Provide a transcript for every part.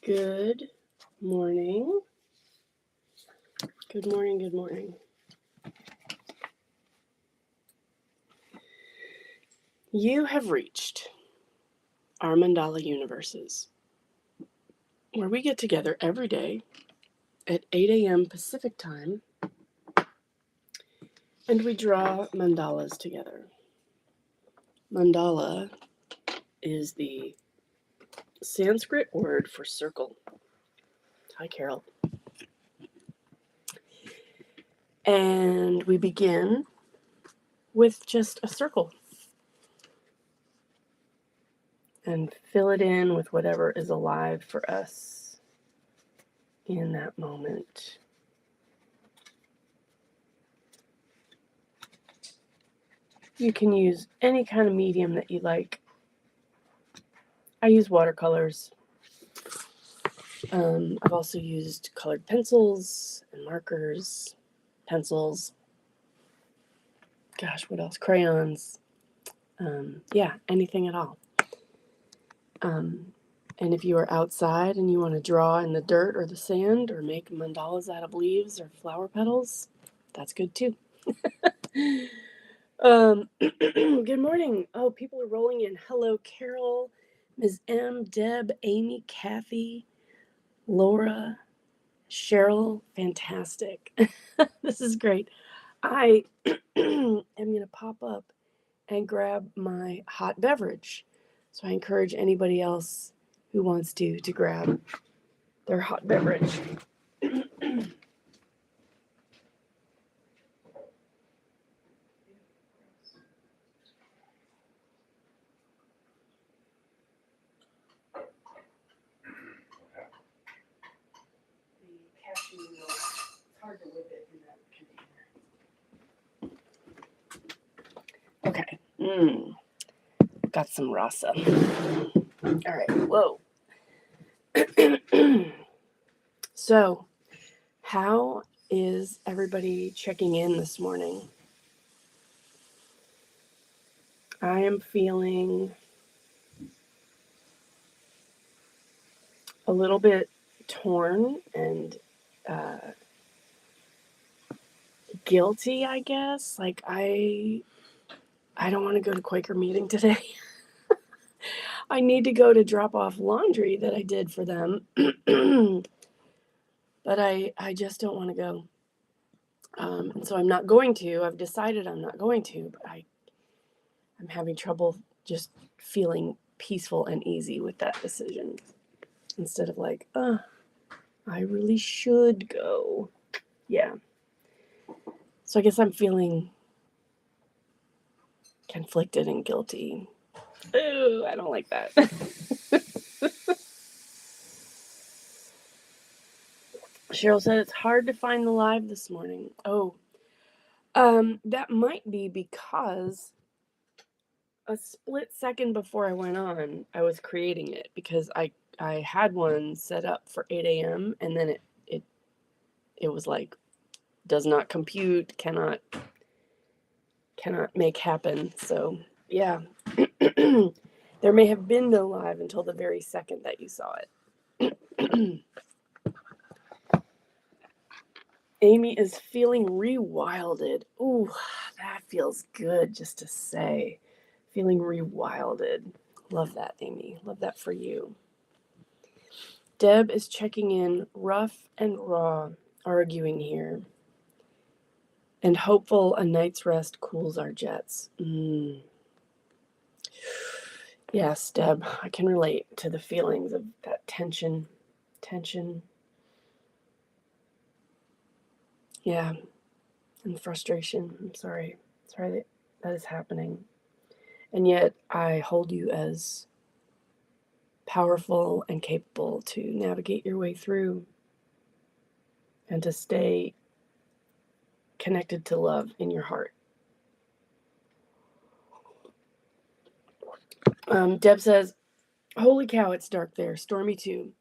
Good morning. Good morning. Good morning. You have reached our Mandala universes, where we get together every day at 8 a.m. Pacific time and we draw mandalas together. Mandala is the Sanskrit word for circle. Hi, Carol. And we begin with just a circle and fill it in with whatever is alive for us in that moment. You can use any kind of medium that you like. I use watercolors. I've also used colored pencils and markers, pencils. Gosh, what else? Crayons. Anything at all. And if you are outside and you want to draw in the dirt or the sand or make mandalas out of leaves or flower petals, that's good too. Good morning. Oh, people are rolling in. Hello, Carol, Ms. M, Deb, Amy, Kathy, Laura, Cheryl. Fantastic. This is great. I am going to pop up and grab my hot beverage. So I encourage anybody else who wants to grab their hot beverage. Hard to whip it in that container. Okay. Got some rasa. All right. Whoa. So, how is everybody checking in this morning? I am feeling a little bit torn and guilty, I guess. Like I don't want to go to Quaker meeting today. I need to go to drop off laundry that I did for them. But I just don't want to go. And so I'm not going to. I've decided I'm not going to, but I'm having trouble just feeling peaceful and easy with that decision. Instead of like, I really should go. Yeah. So I guess I'm feeling conflicted and guilty. Ooh, I don't like that. Cheryl said it's hard to find the live this morning. Oh, that might be because a split second before I went on, I was creating it because I had one set up for 8 a.m. and then it was like, does not compute, cannot make happen. So yeah, there may have been no live until the very second that you saw it. Amy is feeling rewilded. Ooh, that feels good just to say. Feeling rewilded. Love that, Amy. Love that for you. Deb is checking in, rough and raw, arguing here. And hopeful a night's rest cools our jets. Yes, Deb, I can relate to the feelings of that tension. Yeah, and frustration. I'm sorry that is happening. And yet I hold you as powerful and capable to navigate your way through and to stay connected to love in your heart. Deb says, holy cow, it's dark there. Stormy too.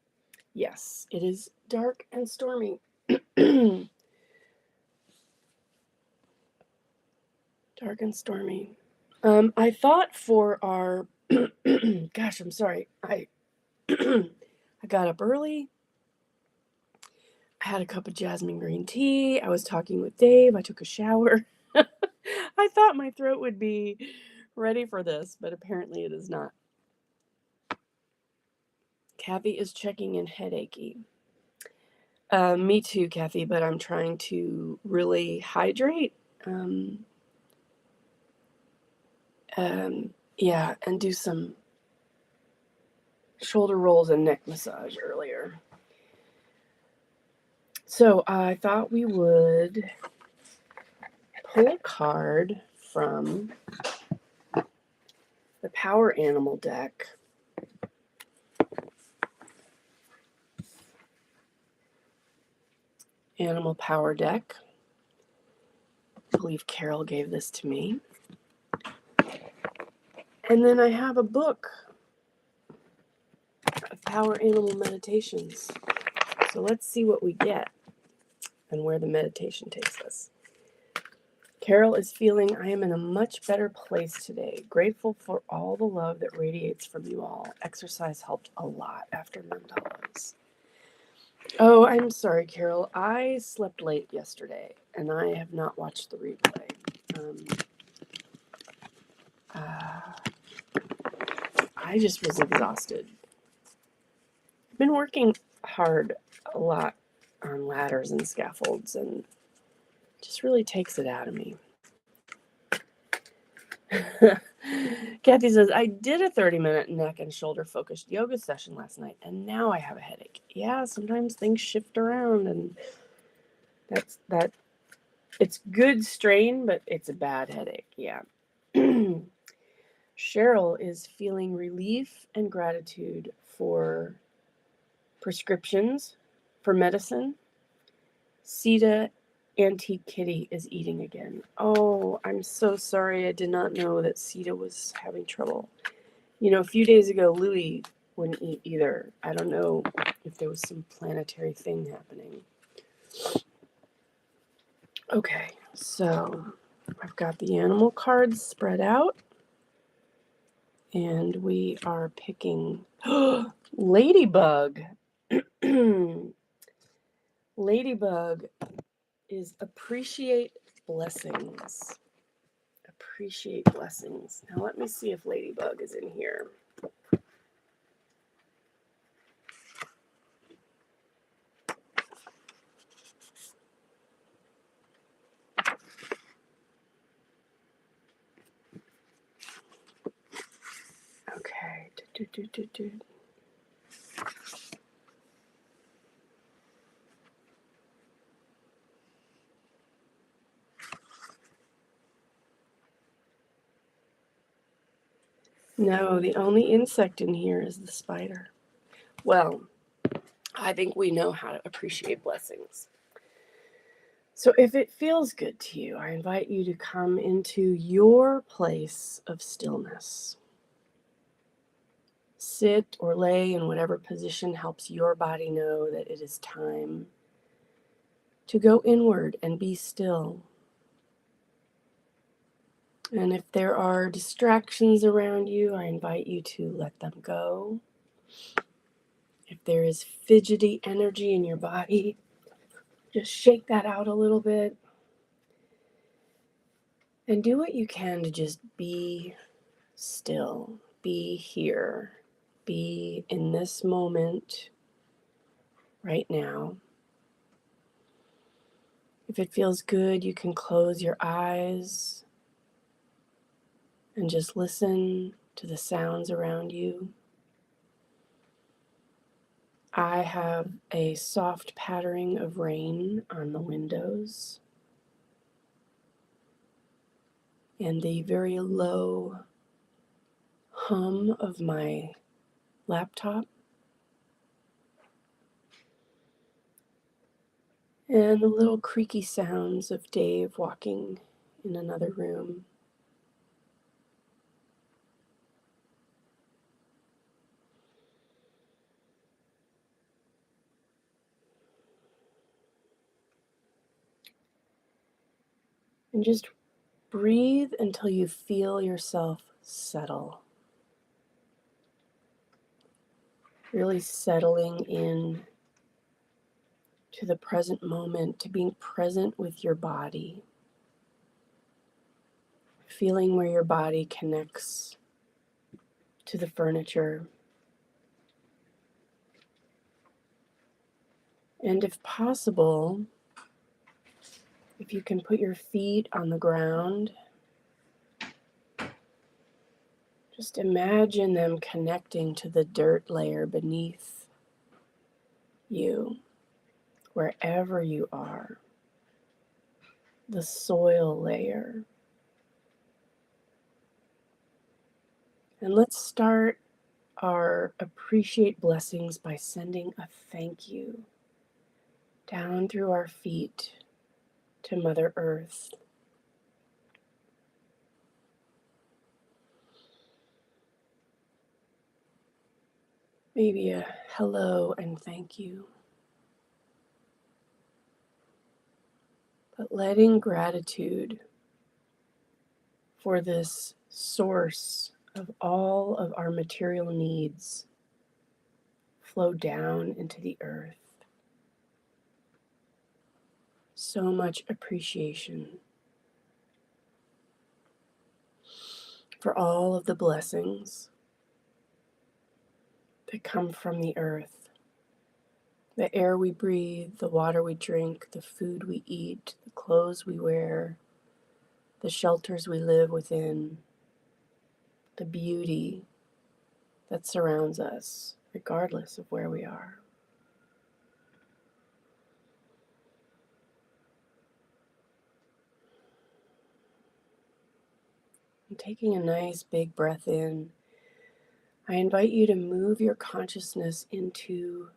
Yes, it is dark and stormy. Dark and stormy. I thought for our, gosh, I'm sorry. I I got up early. I had a cup of jasmine green tea. I was talking with Dave. I took a shower. I thought my throat would be ready for this, but apparently it is not. Kathy is checking in headachy. Me too, Kathy, but I'm trying to really hydrate. Yeah, and do some shoulder rolls and neck massage earlier. So I thought we would pull a card from the Power Animal deck. Animal Power deck. I believe Carol gave this to me. And then I have a book of Power Animal Meditations. So let's see what we get and where the meditation takes us. Carol is feeling, I am in a much better place today. Grateful for all the love that radiates from you all. Exercise helped a lot after Mandala's. Oh, I'm sorry, Carol. I slept late yesterday, and I have not watched the replay. I just was exhausted. I've been working hard a lot on ladders and scaffolds, and it just really takes it out of me. Kathy says, I did a 30-minute neck and shoulder focused yoga session last night, and now I have a headache. Yeah, sometimes things shift around, and that. It's good strain, but it's a bad headache. Yeah. Cheryl is feeling relief and gratitude for prescriptions, for medicine. Sita Antique Kitty is eating again. Oh, I'm so sorry. I did not know that Sita was having trouble. You know, a few days ago, Louie wouldn't eat either. I don't know if there was some planetary thing happening. Okay, so I've got the animal cards spread out. And we are picking Ladybug. Ladybug is appreciate blessings. Appreciate blessings. Now let me see if Ladybug is in here. Okay. No, the only insect in here is the spider. Well, I think we know how to appreciate blessings. So if it feels good to you, I invite you to come into your place of stillness. Sit or lay in whatever position helps your body know that it is time to go inward and be still. And if there are distractions around you, I invite you to let them go. If there is fidgety energy in your body, just shake that out a little bit. And do what you can to just be still, be here, be in this moment right now. If it feels good, you can close your eyes and just listen to the sounds around you. I have a soft pattering of rain on the windows and the very low hum of my laptop and the little creaky sounds of Dave walking in another room. And just breathe until you feel yourself settle. Really settling in to the present moment, to being present with your body, feeling where your body connects to the furniture. And if possible, if you can put your feet on the ground, just imagine them connecting to the dirt layer beneath you, wherever you are, the soil layer. And let's start our appreciate blessings by sending a thank you down through our feet to Mother Earth. Maybe a hello and thank you. But letting gratitude for this source of all of our material needs flow down into the earth. So much appreciation for all of the blessings that come from the earth. The air we breathe, the water we drink, the food we eat, the clothes we wear, the shelters we live within, the beauty that surrounds us, regardless of where we are. And taking a nice big breath in, I invite you to move your consciousness into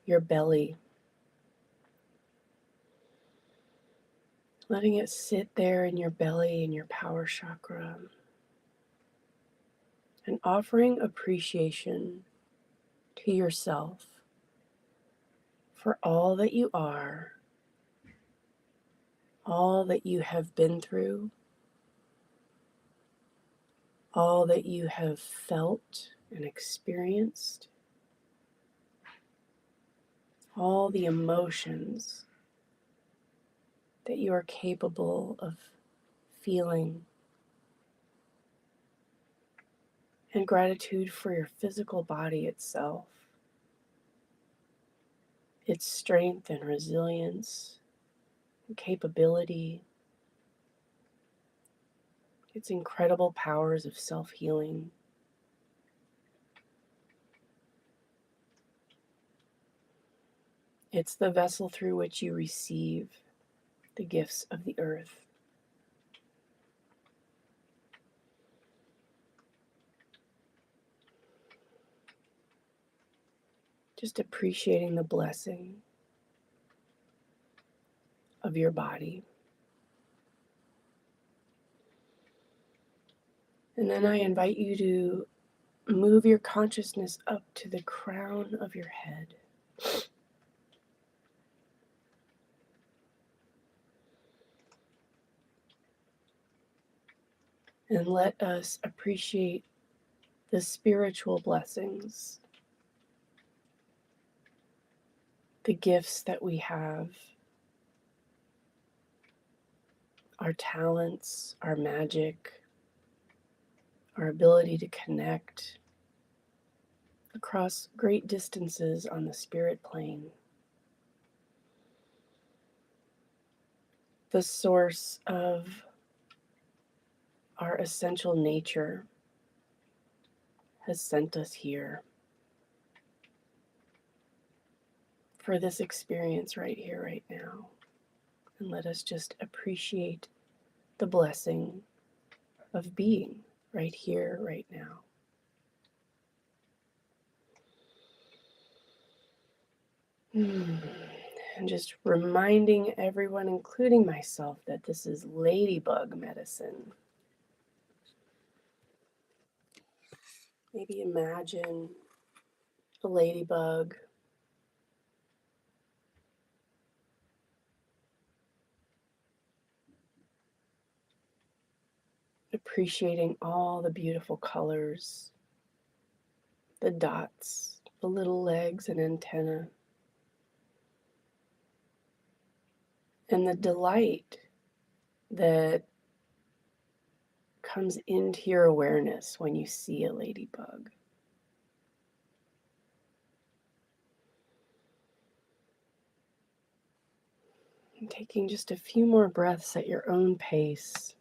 your belly, letting it sit there in your belly, in your power chakra, and offering appreciation to yourself for all that you are, all that you have been through, all that you have felt and experienced, all the emotions that you are capable of feeling, and gratitude for your physical body itself, its strength and resilience and capability, its incredible powers of self-healing. It's the vessel through which you receive the gifts of the earth. Just appreciating the blessing of your body. And then I invite you to move your consciousness up to the crown of your head. And let us appreciate the spiritual blessings, the gifts that we have, our talents, our magic, our ability to connect across great distances on the spirit plane. The source of our essential nature has sent us here for this experience right here, right now. And let us just appreciate the blessing of being right here, right now. And just reminding everyone, including myself, that this is ladybug medicine. Maybe imagine a ladybug appreciating all the beautiful colors, the dots the little legs and antenna. And the delight that comes into your awareness when you see a ladybug. And taking just a few more breaths at your own pace.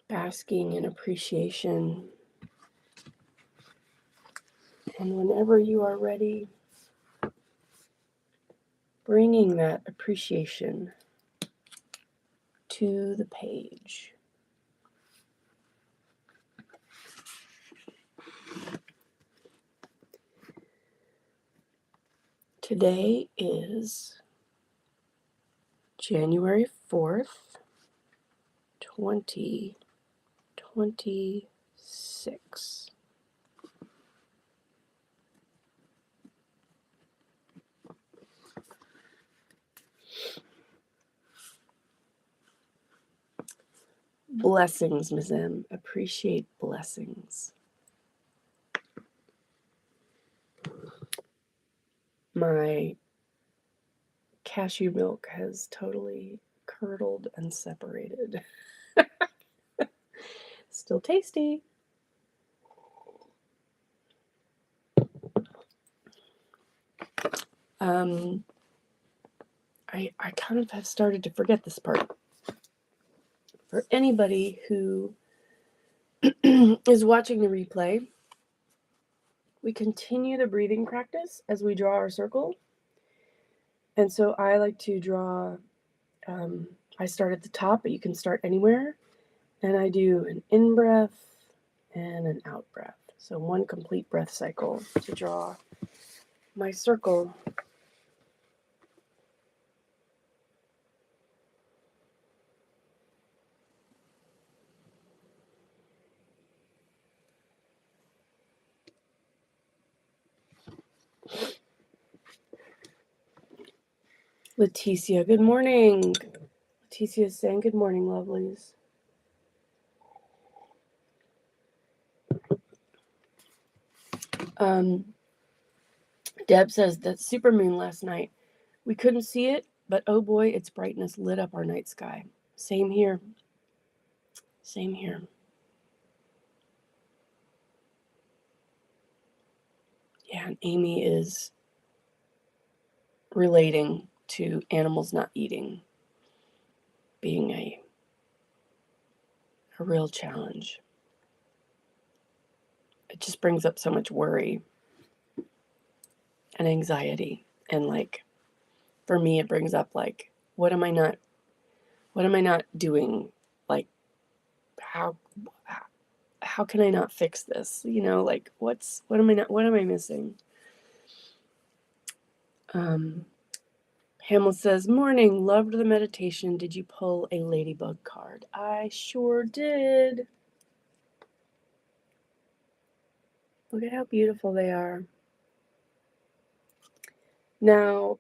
Basking in appreciation. And whenever you are ready, bringing that appreciation to the page. Today is January 4th, 2026. Blessings, Ms. M. Appreciate blessings. My cashew milk has totally curdled and separated. Still tasty. I kind of have started to forget this part. For anybody who is watching the replay, we continue the breathing practice as we draw our circle. And so I like to draw, I start at the top, but you can start anywhere. And I do an in-breath and an out-breath. So one complete breath cycle to draw my circle. Leticia, good morning. Leticia is saying good morning, lovelies. Deb says that supermoon last night. We couldn't see it, but oh boy, its brightness lit up our night sky. Same here. Same here. Yeah, and Amy is relating to animals not eating being a real challenge. It just brings up so much worry and anxiety. And like, for me, it brings up like, what am I not doing? Like, how can I not fix this? You know, like what am I missing? Hamlet says, morning, loved the meditation. Did you pull a ladybug card? I sure did. Look at how beautiful they are. Now,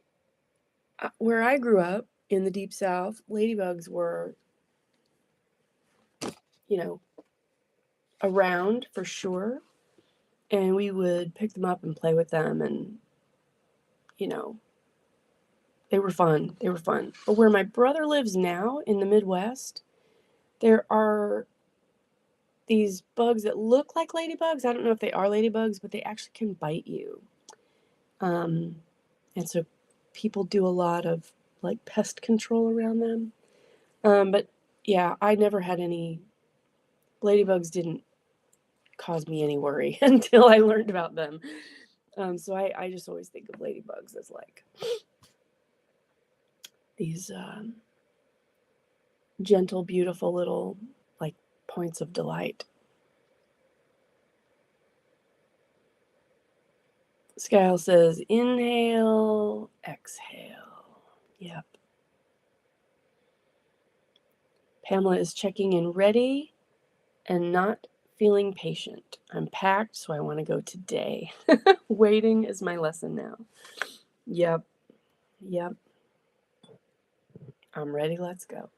where I grew up in the deep south, ladybugs were, around for sure. And we would pick them up and play with them. And, they were fun. But where my brother lives now in the Midwest, there are these bugs that look like ladybugs. I don't know if they are ladybugs, but they actually can bite you. And so people do a lot of like pest control around them. But yeah, I never had any, ladybugs didn't cause me any worry until I learned about them. So I just always think of ladybugs as like these gentle, beautiful little like points of delight. Skyle says, inhale, exhale. Yep. Pamela is checking in, ready and not feeling patient. I'm packed, so I want to go today. Waiting is my lesson now. Yep. I'm ready. Let's go.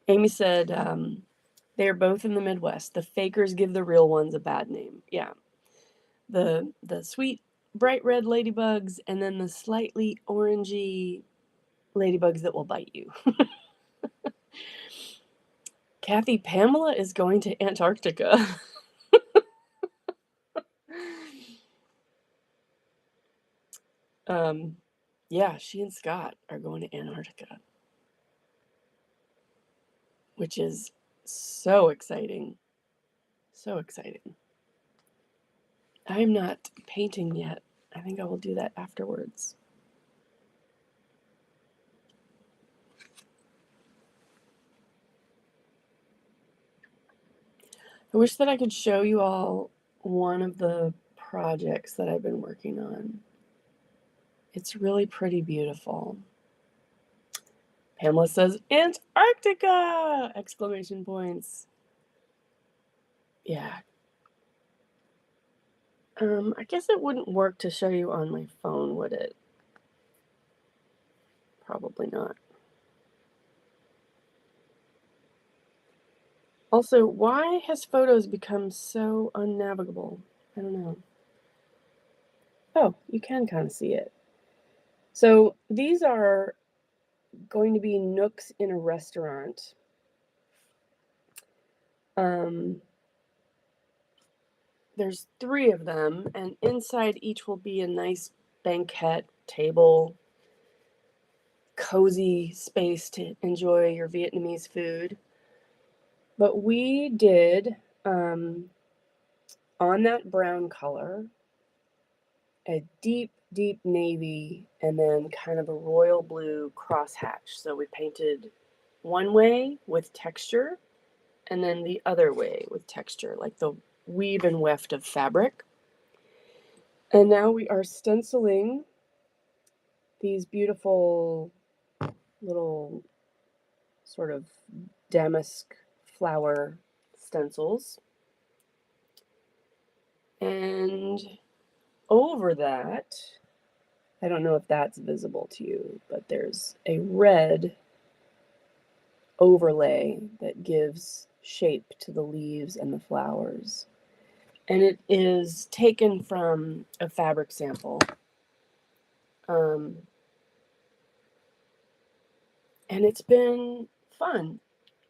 Amy said they are both in the Midwest. The fakers give the real ones a bad name. Yeah. The sweet, bright red ladybugs, and then the slightly orangey ladybugs that will bite you. Kathy, Pamela is going to Antarctica. Yeah, she and Scott are going to Antarctica, which is so exciting. So exciting. I am not painting yet. I think I will do that afterwards. I wish that I could show you all one of the projects that I've been working on. It's really pretty beautiful. Pamela says, Antarctica! Exclamation points. Yeah. I guess it wouldn't work to show you on my phone, would it? Probably not. Also, why has photos become so unnavigable? I don't know. Oh, you can kind of see it. So these are going to be nooks in a restaurant. There's 3 of them, and inside each will be a nice banquette table, cozy space to enjoy your Vietnamese food. But we did, on that brown color, a deep, deep navy, and then kind of a royal blue crosshatch. So we painted one way with texture, and then the other way with texture, like the weave and weft of fabric. And now we are stenciling these beautiful little sort of damask flower stencils. And over that, I don't know if that's visible to you, but there's a red overlay that gives shape to the leaves and the flowers. And it is taken from a fabric sample. And it's been fun,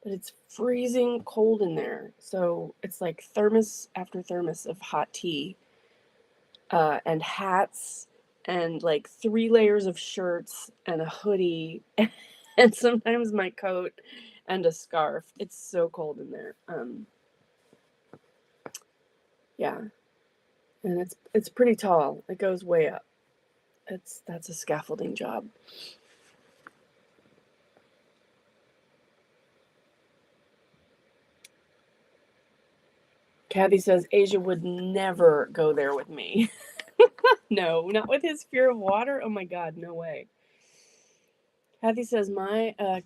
but it's freezing cold in there. So it's like thermos after thermos of hot tea, and hats, and like 3 layers of shirts and a hoodie, and sometimes my coat and a scarf. It's so cold in there. Yeah, and it's pretty tall. It goes way up. That's a scaffolding job. Kathy says Asia would never go there with me. No, not with his fear of water. Oh my God, no way. Kathy says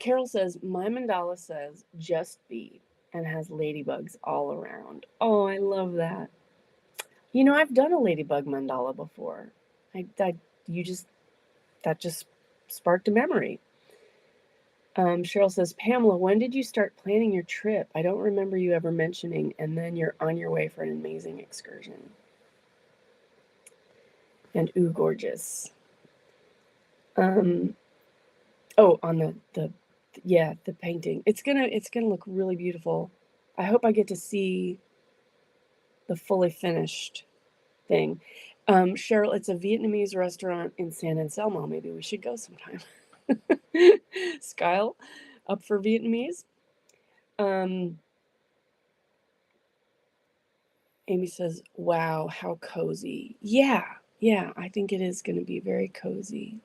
Carol says my mandala says just be and has ladybugs all around. Oh, I love that. You know, I've done a ladybug mandala before. That just sparked a memory. Cheryl says, Pamela, when did you start planning your trip? I don't remember you ever mentioning, and then you're on your way for an amazing excursion. And ooh, gorgeous. On the painting. It's gonna look really beautiful. I hope I get to see the fully finished thing. Cheryl, it's a Vietnamese restaurant in San Anselmo. Maybe we should go sometime. Skyle, up for Vietnamese? Amy says, wow, how cozy. Yeah, I think it is going to be very cozy.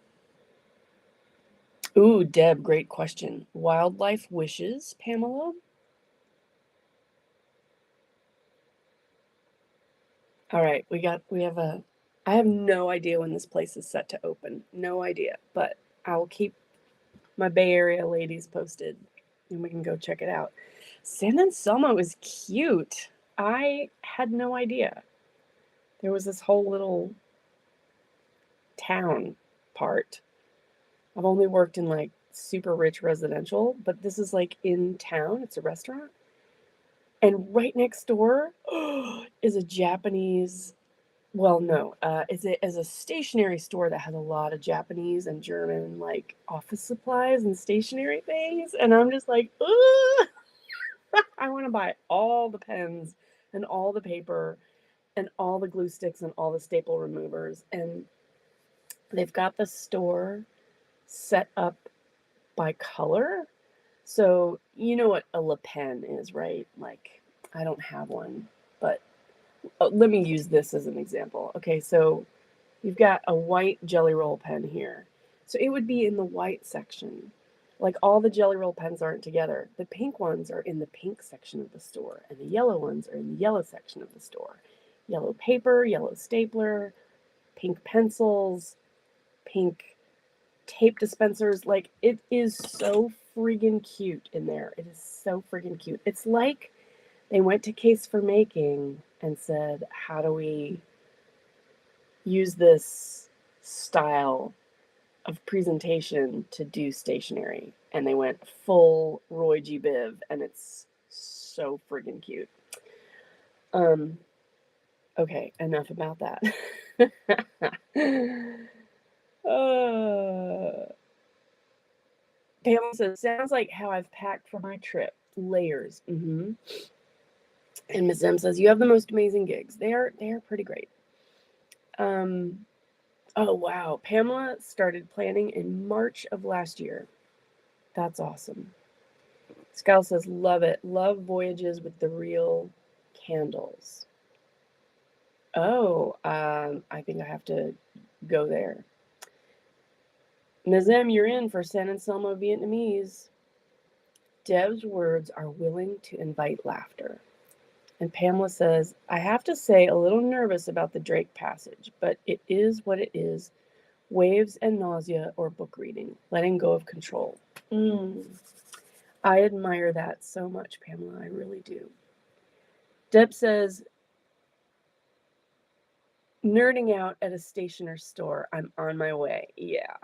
Ooh, Deb, great question. Wildlife wishes, Pamela? All right, I have no idea when this place is set to open. No idea, but I will keep my Bay Area ladies posted and we can go check it out. San Anselmo is cute. I had no idea. There was this whole little town part. I've only worked in like super rich residential, but this is like in town. It's a restaurant. And right next door is a Japanese, well, no, is a stationery store that has a lot of Japanese and German like office supplies and stationery things. And I'm just like, ugh! I want to buy all the pens and all the paper and all the glue sticks and all the staple removers. And they've got the store set up by color. So you know what a Le Pen is, right? Like, I don't have one, but let me use this as an example. Okay, so you've got a white Jelly Roll pen here. So it would be in the white section. Like all the Jelly Roll pens aren't together. The pink ones are in the pink section of the store, and the yellow ones are in the yellow section of the store. Yellow paper, yellow stapler, pink pencils, pink tape dispensers. Like, it is so friggin' cute in there. It is so friggin' cute. It's like they went to Case for Making and said, how do we use this style of presentation to do stationery? And they went full Roy G. Biv, and it's so friggin' cute. Okay, enough about that. Pamela says, sounds like how I've packed for my trip. Layers. And Ms. M says, you have the most amazing gigs. They are pretty great. Oh, wow. Pamela started planning in March of last year. That's awesome. Scal says, love it. Love voyages with the real candles. Oh, I think I have to go there. Ms. M, you're in for San Anselmo Vietnamese. Deb's words are willing to invite laughter. And Pamela says, I have to say, a little nervous about the Drake passage, but it is what it is. Waves and nausea or book reading, letting go of control. I admire that so much, Pamela. I really do. Deb says, nerding out at a stationer's store. I'm on my way. Yeah.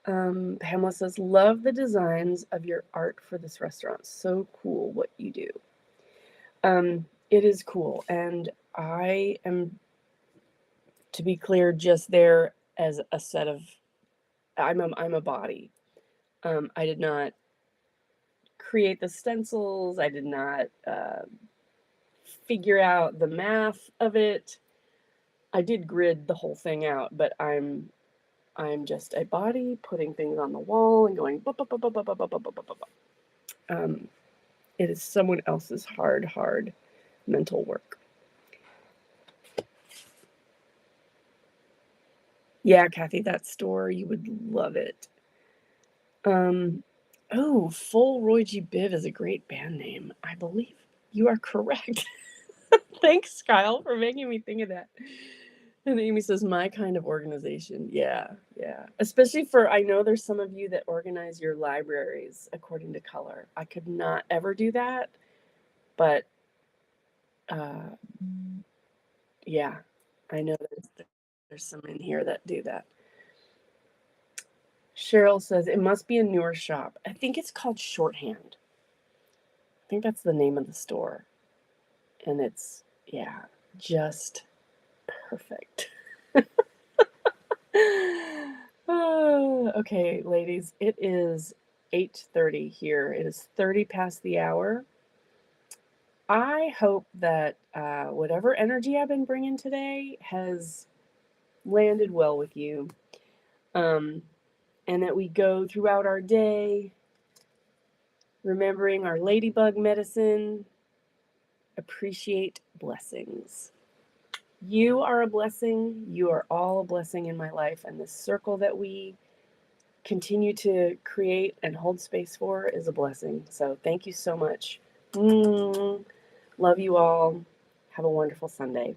Pamela says, love the designs of your art for this restaurant. So cool what you do. It is cool. And I am, to be clear, just there as a set of, I'm a body. I did not create the stencils. I did not figure out the math of it. I did grid the whole thing out, but I'm just a body putting things on the wall and going. It is someone else's hard mental work. Yeah, Kathy, that store, you would love it. Oh, Full Roy G. Biv is a great band name. I believe you are correct. Thanks, Kyle, for making me think of that. And Amy says, my kind of organization. Yeah. Especially for, I know there's some of you that organize your libraries according to color. I could not ever do that. But, yeah, I know there's some in here that do that. Cheryl says, it must be a newer shop. I think it's called Shorthand. I think that's the name of the store. And it's, just perfect. Okay, ladies, it is 8:30 here. It is 30 past the hour. I hope that whatever energy I've been bringing today has landed well with you. And that we go throughout our day remembering our ladybug medicine. Appreciate blessings. You are a blessing. You are all a blessing in my life. And this circle that we continue to create and hold space for is a blessing. So thank you so much. Love you all. Have a wonderful Sunday.